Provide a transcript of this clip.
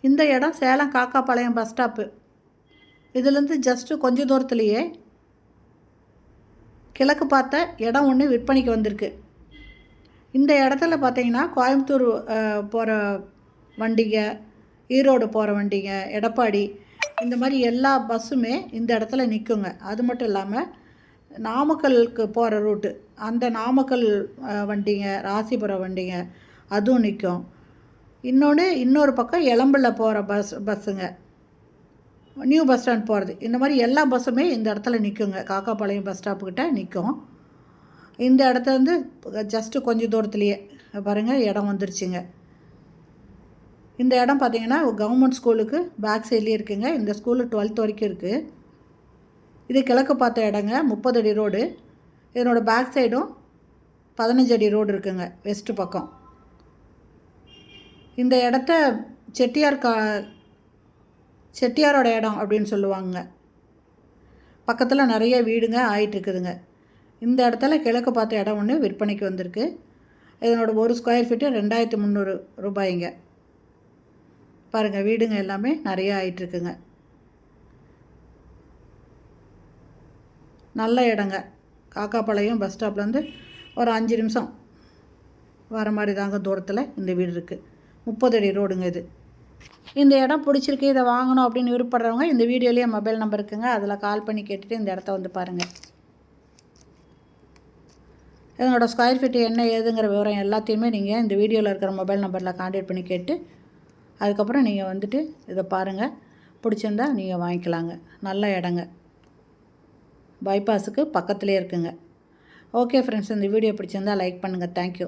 இந்த இடம் Salem Kakkapalayam bus stop. இதுலேருந்து ஜஸ்ட்டு கொஞ்சம் தூரத்துலேயே கிழக்கு பார்த்த இடம் ஒன்று விற்பனைக்கு வந்திருக்கு. இந்த இடத்துல பார்த்தீங்கன்னா கோயம்புத்தூர் போகிற வண்டிங்க, ஈரோடு போகிற வண்டிங்க, எடப்பாடி இந்த மாதிரி எல்லா பஸ்ஸுமே இந்த இடத்துல நிற்குங்க. அது மட்டும் இல்லாமல் நாமக்கலுக்கு போகிற ரூட்டு அந்த நாமக்கல் வண்டிங்க, ராசிபுரம் வண்டிங்க அதுவும் நிற்கும். இன்னொரு பக்கம் எளம்பில் போகிற பஸ்ஸுங்க, நியூ பஸ் ஸ்டாண்ட் போகிறது, இந்த மாதிரி எல்லா பஸ்ஸுமே இந்த இடத்துல நிற்குங்க. காக்காபாளையம் பஸ் ஸ்டாப்புக்கிட்ட நிற்கும். இந்த இடத்துலேருந்து ஜஸ்ட்டு கொஞ்சம் தூரத்துலேயே பாருங்கள் இடம் வந்துருச்சுங்க. இந்த இடம் பார்த்திங்கன்னா கவர்மெண்ட் ஸ்கூலுக்கு பேக் சைட்லேயே இருக்குங்க. இந்த ஸ்கூலு 12th வரைக்கும் இருக்குது. இது கிழக்கு பார்த்த இடங்க, 30 அடி ரோடு. இதனோட பேக் சைடும் 15 அடி ரோடு இருக்குங்க, வெஸ்ட்டு பக்கம். இந்த இடத்த செட்டியாரோட இடம் அப்படின்னு சொல்லுவாங்க. பக்கத்தில் நிறைய வீடுங்க ஆகிட்டுருக்குதுங்க. இந்த இடத்துல கிழக்கு பார்த்த இடம் ஒன்று விற்பனைக்கு வந்திருக்கு. இதனோட 1 ஸ்கொயர் ஃபீட்டு 2300 ரூபாய்ங்க. பாருங்கள், வீடுங்க எல்லாமே நிறையா ஆகிட்டுருக்குங்க. நல்ல இடங்க. காக்காபாளையம் பஸ் ஸ்டாப்லேருந்து ஒரு 5 நிமிஷம் வர மாதிரி தாங்க தூரத்தில் இந்த வீடு இருக்குது. 30 அடி ரோடுங்க இது. இந்த இடம் பிடிச்சிருக்கு, இதை வாங்கணும் அப்படின்னு விருப்பப்படுறவங்க இந்த வீடியோலேயே மொபைல் நம்பர் இருக்குங்க, அதில் கால் பண்ணி கேட்டுட்டு இந்த இடத்த வந்து பாருங்கள். இதனோட ஸ்கொயர் ஃபீட்டு என்ன ஏதுங்கிற விவரம் எல்லாத்தையுமே நீங்கள் இந்த வீடியோவில் இருக்கிற மொபைல் நம்பரில் கான்டாக்ட் பண்ணி கேட்டு அதுக்கப்புறம் நீங்கள் வந்துட்டு இதை பாருங்கள். பிடிச்சிருந்தா நீங்கள் வாங்கிக்கலாங்க. நல்ல இடங்க, பைபாஸுக்கு பக்கத்துலேயே இருக்குங்க. ஓகே ஃப்ரெண்ட்ஸ், இந்த வீடியோ பிடிச்சிருந்தா லைக் பண்ணுங்கள். தேங்க்யூ.